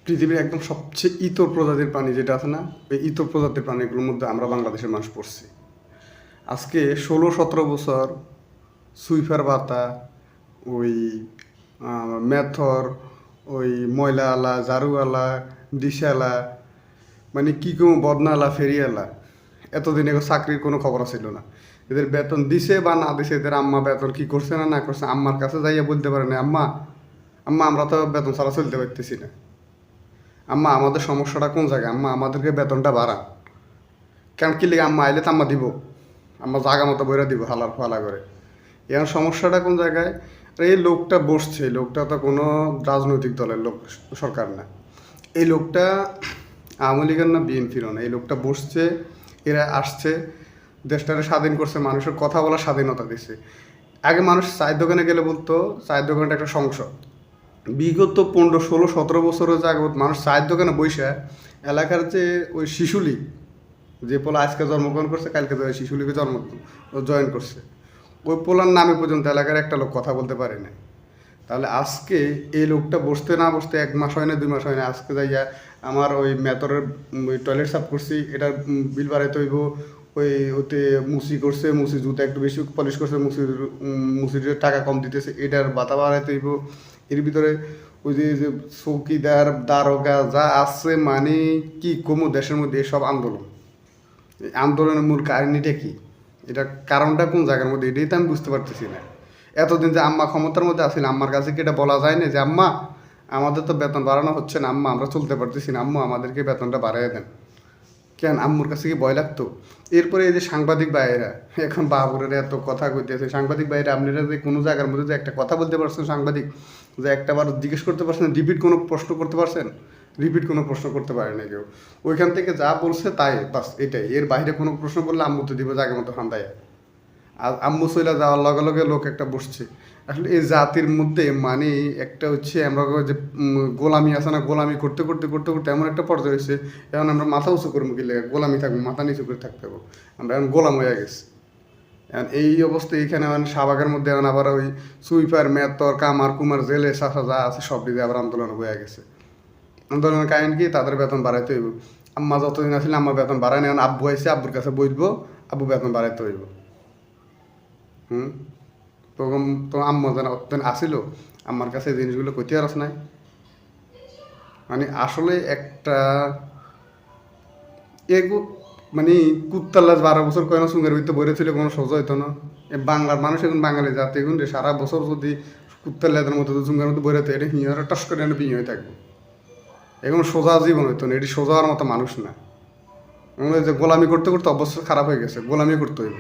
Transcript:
পৃথিবীর একদম সবচেয়ে ইতর প্রজাতির প্রাণী যেটা আছে না, ওই ইতর প্রজাতির প্রাণীগুলোর মধ্যে আমরা বাংলাদেশের মানুষ পড়ছি। আজকে 16-17 বছর সুইফার ভাতা, ওই মেথর, ওই ময়লাওয়ালা, ঝাড়ুওয়ালা, ডিশালা, মানে কী কেউ বদনাওয়ালা, ফেরিওয়ালা, এতদিন এগো চাকরির কোনো খবর ছিল না। এদের বেতন দিছে বা না দিছে, এদের আম্মা বেতন কী করছে না না করছে আম্মার কাছে যাইয়া বলতে পারে না, আম্মা আম্মা আমরা তো বেতন ছাড়া চলতে পারতেছি না, আম্মা আমাদের সমস্যাটা কোন জায়গায়, আম্মা আমাদেরকে বেতনটা বাড়ান। কারণ কি লিগে, আম্মা আইলে তো আম্মা দিব, আম্মা জাগা মতো বইরা দিব হালার ফালা করে। এখন সমস্যাটা কোন জায়গায়? আর এই লোকটা বসছে, এই লোকটা তো কোনো রাজনৈতিক দলের লোক, সরকার না। এই লোকটা আওয়ামী লীগের না বিএনপিরও না। এই লোকটা বসছে, এরা আসছে, দেশটাকে স্বাধীন করছে, মানুষের কথা বলার স্বাধীনতা দিচ্ছে। আগে মানুষ চায়ের দোকানে গেলে বলতো চায়ের দোকানটা একটা সংসদ। বিগত 15, 16, 17 বছরের যাবৎ মানুষ চায়ের দোকানে বসে এলাকার যে ওই শিশুলীগ, যে পোলা আজকে জন্মগ্রহণ করছে কালকে শিশুলীগে জয়েন করছে, ওই পোলার নামে পর্যন্ত এলাকার একটা লোক কথা বলতে পারে না। তাহলে আজকে এই লোকটা বসতে না বসতে 1 মাস হয় না, 2 মাস হয় না, আজকে যাইয়া আমার ওই মেথরের ওই টয়লেট সাফ করছি, এটার বিল বাড়াইতে হইব, ওই ওতে মুসি করছে, মুসি জুতা একটু বেশি পলিশ করছে, মুসির টাকা কম দিতেছে, এটার বাতা বাড়াইতে হইব। এর ভিতরে ওই যে চৌকিদার, দারোগা যা আছে, মানে কি কমো দেশের মধ্যে এসব আন্দোলন। এই আন্দোলনের মূল কাহিনীটা কি, এটা কারণটা কোন জায়গার মধ্যে, এটাই তো আমি বুঝতে পারতেছি না। এতদিন যে আম্মা ক্ষমতার মধ্যে আসলে আম্মার কাছে কি এটা বলা যায় না যে আম্মা আমাদের তো বেতন বাড়ানো হচ্ছে না, আম্মা আমরা চলতে পারতেছি না, আম্মু আমাদেরকে বেতনটা বাড়াই দেন। কেন আম্মুর কাছে কি ভয় লাগতো? এরপরে এই যে সাংবাদিক ভাইয়েরা এখন বাবুরের এত কথা কইতেছে, সাংবাদিক ভাইয়েরা আপনারা যে কোনো জায়গার মধ্যে যে একটা কথা বলতে পারছেন, সাংবাদিক যে একটাবার জিজ্ঞেস করতে পারছেন, রিপিট কোনো প্রশ্ন করতে পারছেন? রিপিট কোনো প্রশ্ন করতে পারে না কেউ। ওইখান থেকে যা বলছে তাই বাস, এটাই। এর বাইরে কোনো প্রশ্ন করলে আম্মু তো দিব জায়গা মতো ফান্দায়। আর আম্মু সইলা যাওয়ার লগে লগে লোক একটা বসছে। আসলে এই জাতির মধ্যে মানে একটা হচ্ছে আমরা যে গোলামি আছে না, গোলামি করতে করতে করতে করতে এমন একটা পর্যায়ে হয়েছে, এখন আমরা মাথা উঁচু করবো কি লেগে, গোলামি থাকবো, মাথা নিচু করে থাকতে হবে। আমরা এখন গোলাম হয়ে গেছি। এখন এই অবস্থা এইখানে মানে শাহবাগের মধ্যে এখন আবার ওই সুইপার, মেতর, কামার, কুমার, জেলে সাফা যা আছে সব দিকে আবার আন্দোলন হয়ে গেছে। আন্দোলনের কাহিনী কি, তাদের বেতন বাড়াইতে হইব। আম্মা যতদিন আসলে আম্মা বেতন বাড়ায় না, এখন আব্বু আইসে, আব্বুর কাছে বসবো, আব্বু বেতন বাড়াইতে হইব। হুম, তখন তো আম্মা যেন আসিল, আমার কাছে এই জিনিসগুলো কইতে আর নাই। মানে আসলে একটা এগু মানে কুত্তাল্লাস 12 বছর কেন সুঙ্গের ভিতরে বইরে ছিল, কোনো সোজা হইতো না। বাংলার মানুষ এখন বাঙালি জাতি এখন সারা বছর যদি কুত্তাল্লাদের মতো সুঙ্গের মধ্যে বইরে এটা হিঁয়ারা টস করে এনে বিয়ে হয়ে থাকবো। এখন সোজা জীবন হইতো না, এটি সোজা হওয়ার মতো মানুষ না। যে গোলামি করতে করতে অবস্থা খারাপ হয়ে গেছে, গোলামি করতে হইব।